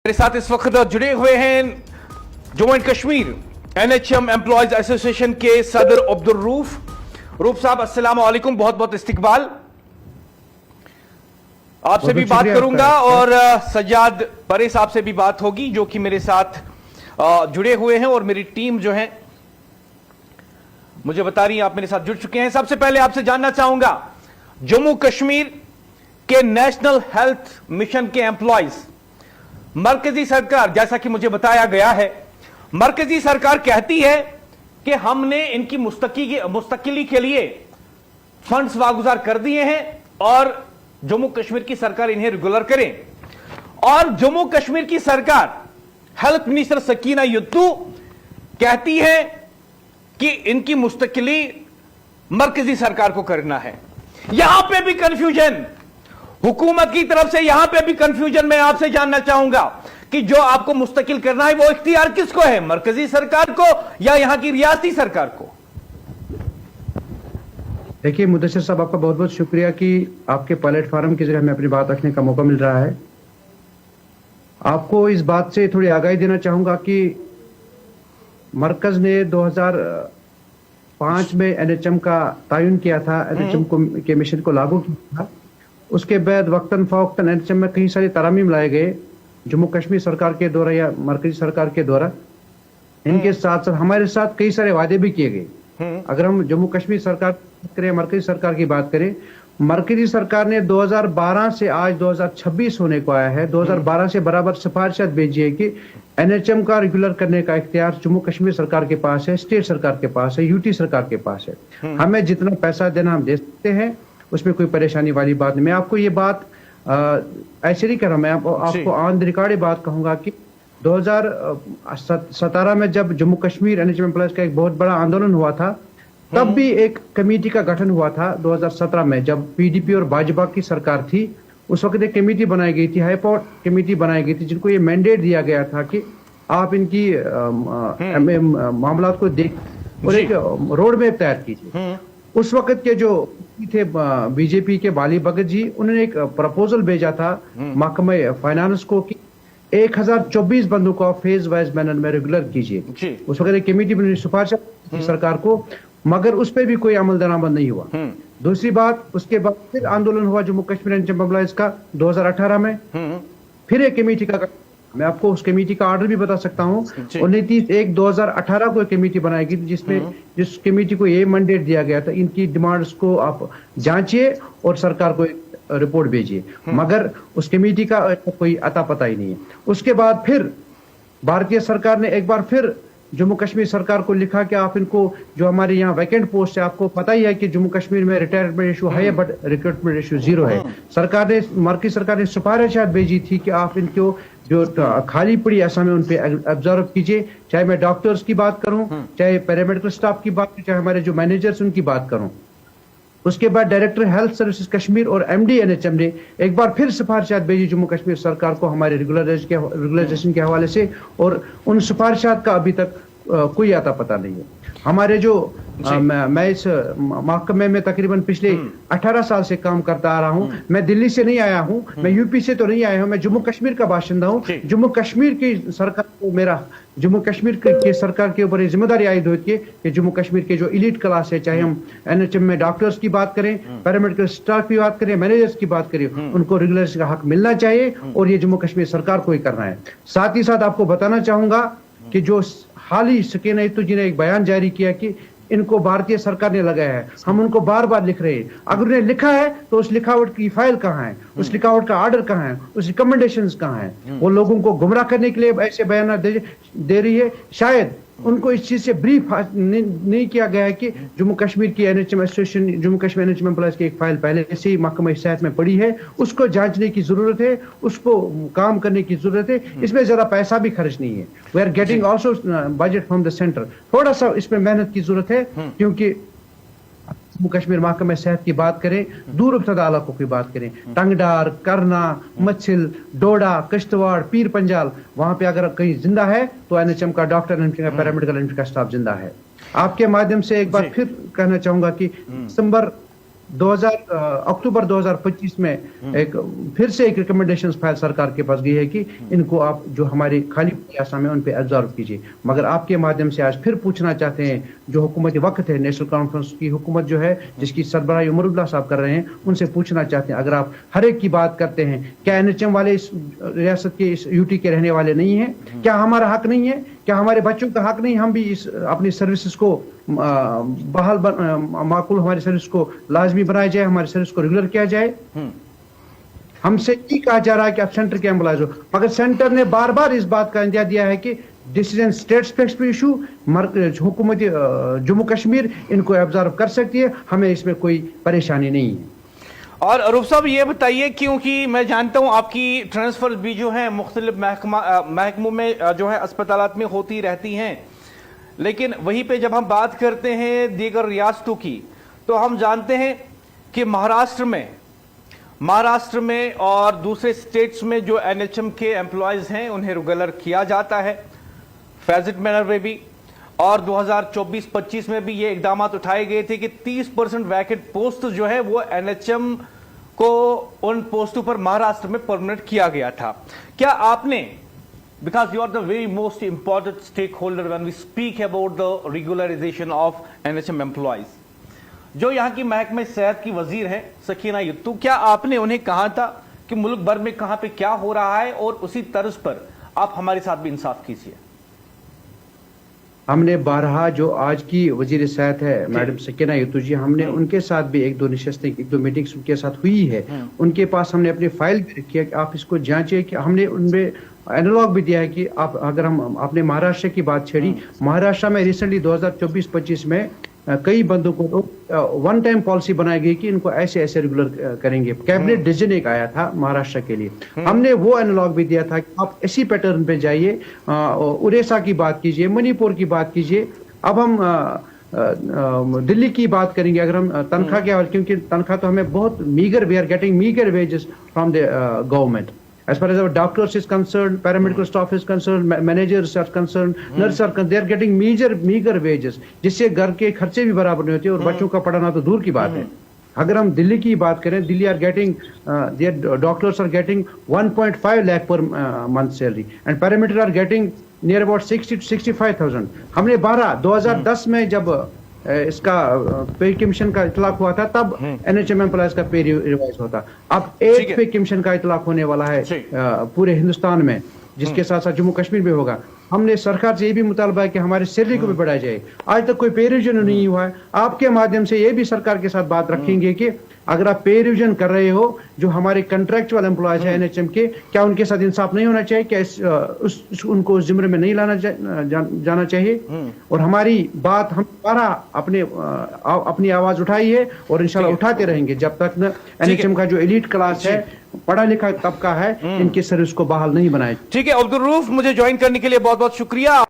मेरे साथ इस वक्त जुड़े हुए हैं Jammu and Kashmir NHM employees association के सदर अब्दुल रूफ साहब, अस्सलाम वालेकुम, बहुत बहुत इस्तकबाल। आपसे भी बात करूंगा और सज्जाद परे साहब से भी बात होगी जो कि मेरे साथ जुड़े हुए हैं और मेरी टीम जो है मुझे बता रही है आप मेरे साथ जुड़ चुके हैं। सबसे पहले आपसे जानना चाहूंगा, जम्मू कश्मीर के नेशनल हेल्थ मिशन के एम्प्लॉयज, मरकजी सरकार, जैसा कि मुझे बताया गया है, मरकजी सरकार कहती है कि हमने इनकी मुस्तकिली के लिए फंड्स वागुजार कर दिए हैं और जम्मू कश्मीर की सरकार इन्हें रेगुलर करें। और जम्मू कश्मीर की सरकार, हेल्थ मिनिस्टर सकीना यत्तू कहती है कि इनकी मुस्तकिली मरकजी सरकार को करना है। यहां पे भी कंफ्यूजन, हुकूमत की तरफ से यहां पे भी कंफ्यूजन। मैं आपसे जानना चाहूंगा कि जो आपको मुस्तकिल करना है वो इख्तियार किसको है, मरकजी सरकार को या यहां की रियासती सरकार को? देखिए मुदस्सिर साहब, आपका बहुत बहुत शुक्रिया कि आपके प्लेटफॉर्म के जरिए हमें अपनी बात रखने का मौका मिल रहा है। आपको इस बात से थोड़ी आगाही देना चाहूंगा कि मरकज ने 2005 में एनएचएम का तायुन किया था, एनएचएम के मिशन को लागू किया था। उसके बाद वक्तन फवक्तन एनएचएम में कई सारे तरामीम लाए गए जम्मू कश्मीर सरकार के द्वारा या मरकजी सरकार के द्वारा। इनके साथ साथ हमारे साथ कई सारे वादे भी किए गए। अगर हम जम्मू कश्मीर सरकार करें, मरकजी सरकार की बात करें, मरकजी सरकार ने 2012 से आज 2026 होने को आया है, 2012 से बराबर सिफारिशात भेजी है कि एनएचएम का रेगुलर करने का इख्तियार जम्मू कश्मीर सरकार के पास है, स्टेट सरकार के पास है, यूटी सरकार के पास है। हमें जितना पैसा देना हम दे सकते हैं, उसमें कोई परेशानी वाली बात नहीं। मैं आपको ये बात ऐसे नहीं कर रहा, मैं आपको ऑन द रिकॉर्ड बात कहूंगा कि 2017 में जब जम्मू कश्मीर एनएचएम एम्प्लॉयज का एक बहुत बड़ा आंदोलन हुआ था, तब भी एक कमेटी का गठन हुआ था 2017 में, जब पीडीपी और भाजपा की सरकार थी। उस वक्त एक कमेटी बनाई गई थी, हाईकोर्ट कमेटी बनाई गई थी, जिनको ये मैंडेट दिया गया था कि आप इनकी मामला को देख और एक रोड मैप तैयार कीजिए। उस वक्त के जो थे बीजेपी के बाली भगत जी, उन्होंने एक प्रपोजल भेजा था महकमा फाइनेंस को कि 1024 बंदों को फेज वाइज मैनर में रेगुलर कीजिए। उस वक्त एक कमेटी बनी, सिफारिश सरकार को, मगर उस पर भी कोई अमल दरामद नहीं हुआ। दूसरी बात, उसके बाद फिर आंदोलन हुआ जम्मू कश्मीर एनएचएम एम्प्लॉयज का 2018 में, फिर एक कमेटी का, मैं आपको उस कमेटी का ऑर्डर भी बता सकता हूँ। 29/1/2018 को एक कमेटी बनाई गई जिसमें जिस कमेटी को ये मैंडेट दिया गया था, इनकी डिमांड्स को आप जांचिए और सरकार को रिपोर्ट भेजिए, मगर उस कमेटी का कोई अता पता ही नहीं है। उसके बाद फिर भारतीय सरकार ने एक बार फिर जम्मू कश्मीर सरकार को लिखा कि आप इनको, जो हमारे यहाँ वैकेंट पोस्ट है, आपको पता ही है कि जम्मू कश्मीर में रिटायरमेंट रेशियो है बट रिक्रूटमेंट रेशियो 0 है। सरकार ने, मरकजी सरकार ने सिफारिशात भेजी थी कि आप इनको जो खाली पड़ी असामी उन पे ऑब्जर्व कीजिए, चाहे मैं डॉक्टर्स की बात करूं, चाहे पैरामेडिकल स्टाफ की बात, चाहे हमारे जो मैनेजर्स उनकी बात करूं। उसके बाद डायरेक्टर हेल्थ सर्विसेज कश्मीर और एमडी एनएचएम ने एक बार फिर सिफारिशात भेजी जम्मू कश्मीर सरकार को हमारे रेगुलराइजेशन के हवाले से, और उन सिफारिशात का अभी तक कोई आता पता नहीं है। हमारे जो मैं इस महकमे में तकरीबन पिछले 18 साल से काम करता आ रहा हूं। मैं दिल्ली से नहीं आया हूं, मैं यूपी से तो नहीं आया हूं, मैं जम्मू कश्मीर का बाशिंदा हूं। जम्मू कश्मीर की सरकार को जम्मू कश्मीर के सरकार के ऊपर जिम्मेदारी आयद होती है कि जम्मू कश्मीर के जो इलीट क्लास है, चाहे हम एनएचएम में डॉक्टर्स की बात करें, पैरामेडिकल स्टाफ की बात करें, मैनेजर्स की बात करें, उनको रेगुलराइजेशन का हक मिलना चाहिए और ये जम्मू कश्मीर सरकार को ही करना है। साथ ही साथ आपको बताना चाहूंगा कि जो हाल ही सकीना यत्तू जी ने एक बयान जारी किया कि इनको भारतीय सरकार ने लगाया है, हम उनको बार बार लिख रहे हैं। अगर उन्हें लिखा है तो उस लिखावट की फाइल कहाँ है, उस लिखावट का ऑर्डर कहाँ है, उस रिकमेंडेशंस कहाँ है? वो लोगों को गुमराह करने के लिए ऐसे बयान दे रही है। शायद उनको इस चीज से ब्रीफ नहीं किया गया है कि जम्मू कश्मीर की NHM association, Jammu Kashmir NHM employees की एक फाइल पहले से ही महकमा सेहत में पड़ी है, उसको जांचने की जरूरत है, उसको काम करने की जरूरत है। इसमें जरा पैसा भी खर्च नहीं है। We are getting also budget from the centre. थोड़ा सा इसमें मेहनत की जरूरत है, क्योंकि जम्मू कश्मीर महकमा सेहत की बात करें, दूर अफ्तादा इलाकों की बात करें, टंगडार, करना, मच्छिल, डोडा, किश्तवाड़, पीर पंजाल, वहां पे अगर कहीं जिंदा है तो एनएचएम का डॉक्टर, एनएचएम का पैरामेडिकल, एनएचएम का स्टाफ जिंदा है। आपके माध्यम से एक बार फिर कहना चाहूंगा कि दिसंबर अक्टूबर 2025 में फिर से एक रिकमेंडेशन फाइल सरकार के पास गई है कि इनको आप जो हमारे खाली आसाम है उन पे एब्जॉर्व कीजिए। मगर आपके माध्यम से आज फिर पूछना चाहते हैं, जो हुकूमत वक्त है, नेशनल कॉन्फ्रेंस की हुकूमत जो है जिसकी सरबराही उमरुल्लाह साहब कर रहे हैं, उनसे पूछना चाहते हैं, अगर आप हर एक की बात करते हैं, क्या एनएचएम वाले इस रियासत के, इस यूटी के रहने वाले नहीं है? क्या हमारा हक नहीं है? क्या हमारे बच्चों का हक नहीं? हम भी इस अपनी सर्विसेज को बहाल माकूल हमारी सर्विस को लाजमी बनाया जाए, हमारी सर्विस को रेगुलर किया जाए। हमसे ये कहा जा रहा है कि आप सेंटर के एम्प्लॉयज हो, मगर सेंटर ने बार बार इस बात का इंदिया दिया है कि डिसीजन स्टेट स्पेसिफिक इशू हुकूमत जम्मू कश्मीर इनको एब्जॉर्व कर सकती है, हमें इसमें कोई परेशानी नहीं है। और अरूफ साहब ये बताइए, क्योंकि मैं जानता हूं आपकी ट्रांसफर भी जो है मुख्तलिफ महकमों में जो है अस्पतालात में होती रहती हैं, लेकिन वहीं पे जब हम बात करते हैं दीगर रियासतों की, तो हम जानते हैं कि महाराष्ट्र में और दूसरे स्टेट्स में जो एनएचएम के एम्प्लॉयज हैं उन्हें रेगुलर किया जाता है फेजिट मैनर में भी, और 2024-25 में भी ये इकदाम उठाए गए थे कि 30% वैकेंट पोस्ट जो है वो एनएचएम को उन पोस्टों पर महाराष्ट्र में परमानेंट किया गया था। क्या आपने, because you are the very most important stake holder when we speak about the regularisation of NHM employees, जो यहाँ की महकमे सेहत की वजीर है सकीना युत्तू, क्या आपने उन्हें कहा था कि मुल्क भर में कहां पे क्या हो रहा है और उसी तर्ज पर आप हमारे साथ भी इंसाफ कीजिए? हमने बारहा, जो आज की वजीर सेहत है मैडम सकीना युत्तू जी, हमने उनके साथ भी एक दो मीटिंग्स उनके साथ हुई है। उनके पास हमने अपनी फाइल भी रखी है कि आप इसको जांचिए, कि हमने उनमें एनालॉग भी दिया है कि आप, अगर हम आपने महाराष्ट्र की बात छेड़ी, महाराष्ट्र में रिसेंटली 2024-25 में कई बंदों को वन टाइम पॉलिसी बनाई गई कि इनको ऐसे ऐसे रेगुलर करेंगे। कैबिनेट डिसीजन एक आया था महाराष्ट्र के लिए, हमने वो एनालॉग भी दिया था कि आप इसी पैटर्न पे जाइए, उड़ीसा की बात कीजिए, मणिपुर की बात कीजिए। अब हम दिल्ली की बात करेंगे, अगर हम तनख्वाह के हवाले, क्योंकि तनख्वाह तो हमें बहुत meagre, we are getting meagre wages from the government. As far as our doctors is concerned, paramedical staff is concerned, managers are concerned, nurses are concerned, they are getting meager wages, जिससे घर के खर्चे भी बराबर नहीं होते और बच्चों का पढ़ाना तो दूर की बात है। अगर हम दिल्ली की बात करें, Delhi are getting, their doctors are getting 1.5 lakh per month salary and paramedics are getting near about 60 to 65,000। हमने 2010 में जब इसका पे कमीशन का इतलाक हुआ था, तब एनएचएम एम्प्लॉयज का पे रिवाइज होता। अब एक पे कमीशन का इतलाक होने वाला है पूरे हिंदुस्तान में, जिसके साथ साथ जम्मू कश्मीर में होगा। हमने सरकार से ये भी मुतालबा है कि हमारी सैलरी को भी बढ़ाया जाए। आज तक कोई पे रिविजन नहीं हुआ है। आपके माध्यम से ये भी सरकार के साथ बात रखेंगे कि अगर आप पे रिविजन कर रहे हो, जो हमारे कंट्रैक्चुअल एम्प्लॉयज है एनएचएम के, क्या उनके साथ इंसाफ नहीं होना चाहिए? क्या उनको उस जिम्मे में नहीं लाना जाना चाहिए? और हमारी बात हम दोबारा अपनी आवाज उठाई है और इंशाल्लाह उठाते रहेंगे जब तक न एनएचएम का जो एलीट क्लास है, पढ़ा लिखा तबका है, इनकी सर्विस को बहाल नहीं बनाए। ठीक है अब्दुल रऊफ, मुझे ज्वाइन करने के लिए बहुत बहुत शुक्रिया।